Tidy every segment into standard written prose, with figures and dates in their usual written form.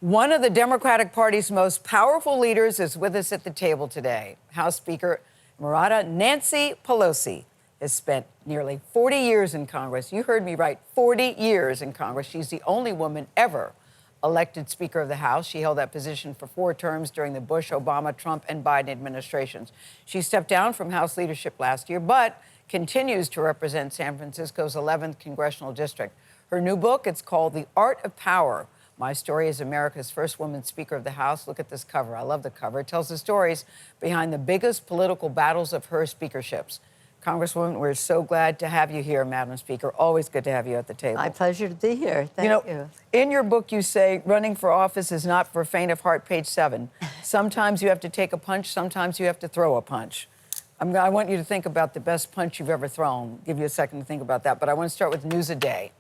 One of the Democratic Party's most powerful leaders is with us at the table today. House Speaker Emerita Nancy Pelosi has spent nearly 40 years in Congress. You heard me right, 40 years in Congress. She's the only woman ever elected Speaker of the House. She held that position for 4 terms during the Bush, Obama, Trump, and Biden administrations. She stepped down from House leadership last year, but continues to represent San Francisco's 11th congressional district. Her new book, it's called The Art of Power. My story is America's first woman Speaker of the House. Look at this cover. I love the cover. It tells the stories behind the biggest political battles of her speakerships. Congresswoman, we're so glad to have you here, Madam Speaker. Always good to have you at the table. My pleasure to be here. Thank you. In your book, you say running for office is not for faint of heart, page 7. Sometimes you have to take a punch, sometimes you have to throw a punch. I want you to think about the best punch you've ever thrown. Give you a second to think about that. But I want to start with news a day,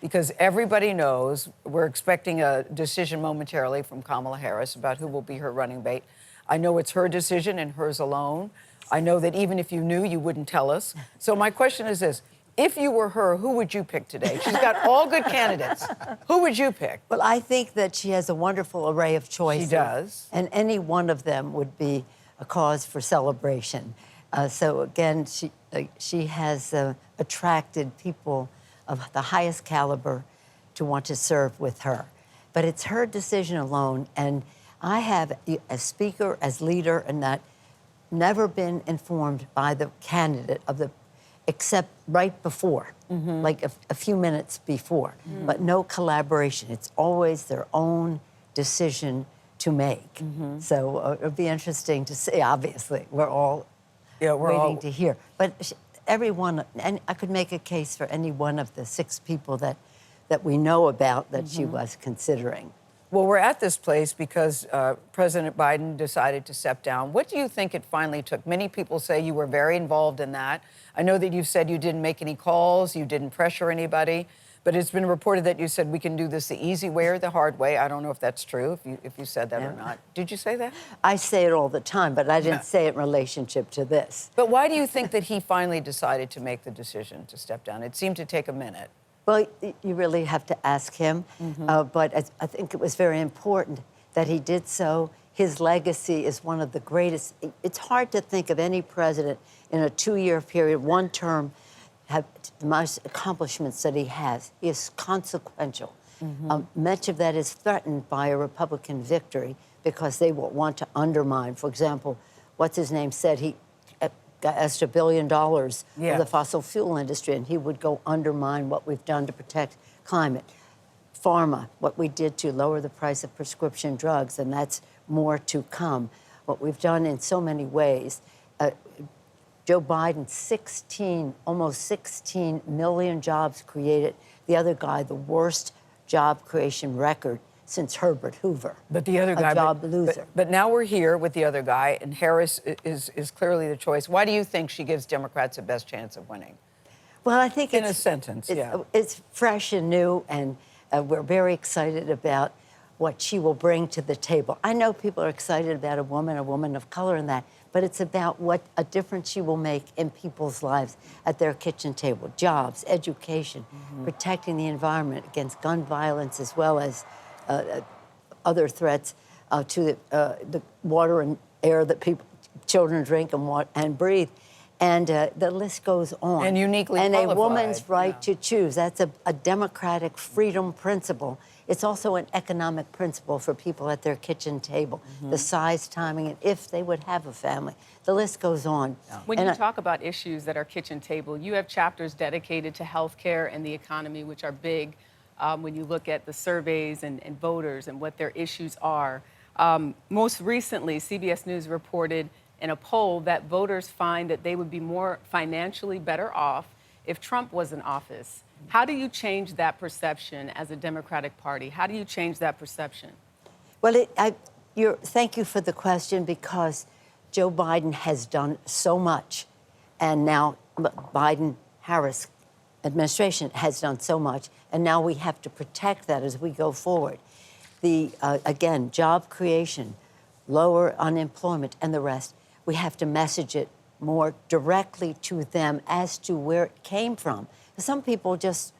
because everybody knows we're expecting a decision momentarily from Kamala Harris about who will be her running mate. I know it's her decision and hers alone. I know that even if you knew, you wouldn't tell us. So my question is this. If you were her, who would you pick today? She's got all good candidates. Who would you pick? Well, I think that she has a wonderful array of choices. She does. And any one of them would be a cause for celebration. So again, she has attracted people of the highest caliber to want to serve with her. But it's her decision alone, and I have, as Speaker, as leader, and that never been informed by the candidate except right before, like a few minutes before, but no collaboration. It's always their own decision to make. So it'll be interesting to see. Obviously, we're all waiting to hear. But everyone, and I could make a case for any one of the 6 people that we know about that she was considering. Well, we're at this place because President Biden decided to step down. What do you think it finally took? Many people say you were very involved in that. I know that you've said you didn't make any calls, you didn't pressure anybody, but it's been reported that you said we can do this the easy way or the hard way. I don't know if that's true, if you said that or not. Did you say that? I say it all the time, but I didn't say it in relationship to this. But why do you think that he finally decided to make the decision to step down? It seemed to take a minute. Well, you really have to ask him, but I think it was very important that he did so. His legacy is one of the greatest. It's hard to think of any president in a 2-year period, 1 term, have the most accomplishments that he has. He is consequential. Much of that is threatened by a Republican victory because they will want to undermine. For example, what's his name said he asked $1 billion of the fossil fuel industry, and he would go undermine what we've done to protect climate. Pharma, what we did to lower the price of prescription drugs, and that's more to come. What we've done in so many ways. Joe Biden, almost 16 million jobs created. The other guy, the worst job creation record since Herbert Hoover. But the other guy, a job loser. But now we're here with the other guy, and Harris is clearly the choice. Why do you think she gives Democrats the best chance of winning? Well, I think in a sentence, it's fresh and new, and we're very excited about what she will bring to the table. I know people are excited about a woman of color, and that, but it's about what a difference she will make in people's lives at their kitchen table. Jobs, education, protecting the environment against gun violence, as well as other threats to the water and air that children drink and breathe. And the list goes on. And uniquely qualified. And a woman's right to choose. That's a democratic freedom principle. It's also an economic principle for people at their kitchen table. The size, timing, and if they would have a family. The list goes on. When you talk about issues that are kitchen table, you have chapters dedicated to healthcare and the economy, which are big when you look at the surveys and voters and what their issues are. Most recently, CBS News reported in a poll that voters find that they would be more financially better off if Trump was in office. How do you change that perception as a Democratic Party? How do you change that perception? Well, thank you for the question, because Joe Biden has done so much, and now Biden-Harris administration has done so much, and now we have to protect that as we go forward. Again, job creation, lower unemployment, and the rest. We have to message it more directly to them as to where it came from. Some people just,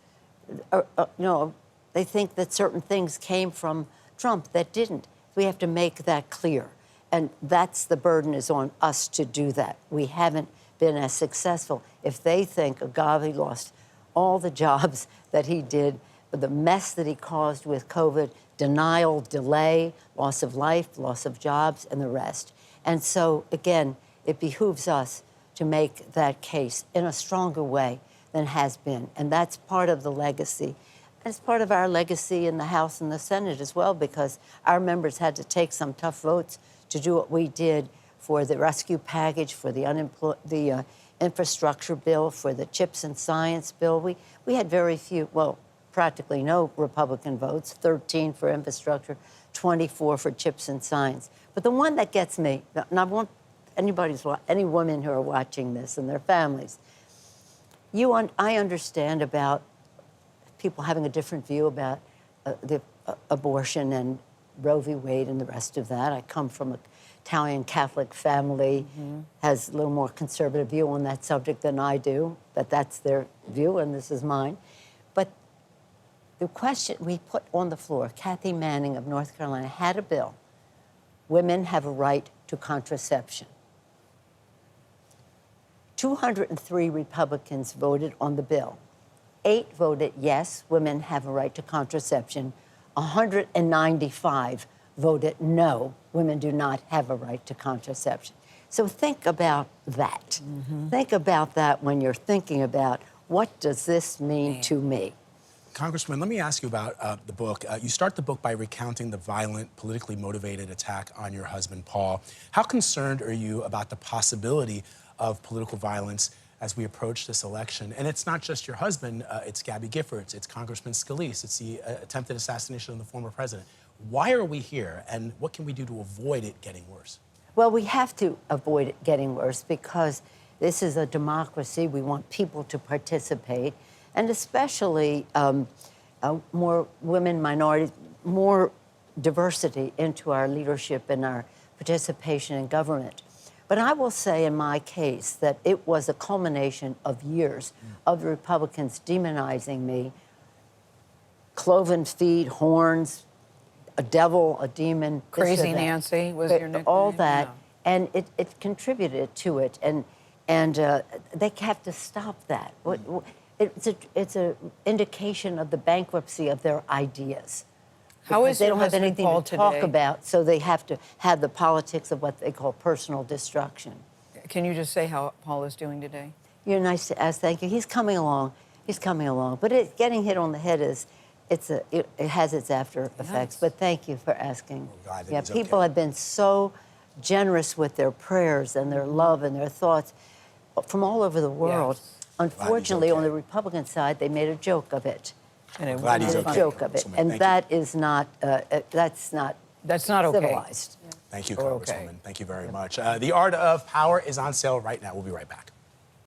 they think that certain things came from Trump that didn't. We have to make that clear. And that's the burden is on us to do that. We haven't been as successful. If they think Agave lost all the jobs that he did, the mess that he caused with COVID, denial, delay, loss of life, loss of jobs, and the rest. And so, again, it behooves us to make that case in a stronger way than has been. And that's part of the legacy. And it's part of our legacy in the House and the Senate as well, because our members had to take some tough votes to do what we did for the rescue package, for the infrastructure bill, for the CHIPS and Science bill. We had very few, well, practically no Republican votes, 13 for infrastructure, 24 for CHIPS and Science. But the one that gets me, and I want any women who are watching this and their families, I understand about people having a different view about the abortion and Roe v. Wade and the rest of that. I come from an Italian Catholic family, has a little more conservative view on that subject than I do, but that's their view and this is mine. But the question we put on the floor, Kathy Manning of North Carolina had a bill, women have a right to contraception. 203 Republicans voted on the bill. 8 voted yes, women have a right to contraception. 195 voted no, women do not have a right to contraception. So think about that. Think about that when you're thinking about what does this mean to me? Congresswoman, let me ask you about the book. You start the book by recounting the violent, politically motivated attack on your husband, Paul. How concerned are you about the possibility of political violence as we approach this election? And it's not just your husband, it's Gabby Giffords, it's Congressman Scalise, it's the attempted assassination of the former president. Why are we here, and what can we do to avoid it getting worse? Well, we have to avoid it getting worse because this is a democracy. We want people to participate, and especially more women, minorities, more diversity into our leadership and our participation in government. But I will say in my case that it was a culmination of years of the Republicans demonizing me, cloven feet, horns, a devil, a demon. Crazy Nancy was your nickname. All that, yeah. and it contributed to it, and they have to stop that. It's an indication of the bankruptcy of their ideas. How is they your don't have husband anything Paul to talk today? about, so they have to have the politics of what they call personal destruction. Can you just say how Paul is doing today? You're nice to ask. Thank you. He's coming along. He's coming along. But getting hit on the head it has its after effects. Yes. But thank you for asking. Glad that Yeah, he's people okay. have been so generous with their prayers and their love and their thoughts from all over the world. Yes. Unfortunately, okay. on the Republican side, they made a joke of it. And it Glad he's Made was a okay. joke of it, Congresswoman, and thank that is not. That's not. That's not okay. Civilized. Thank you, We're Congresswoman. okay. Thank you very much. The Art of Power is on sale right now. We'll be right back.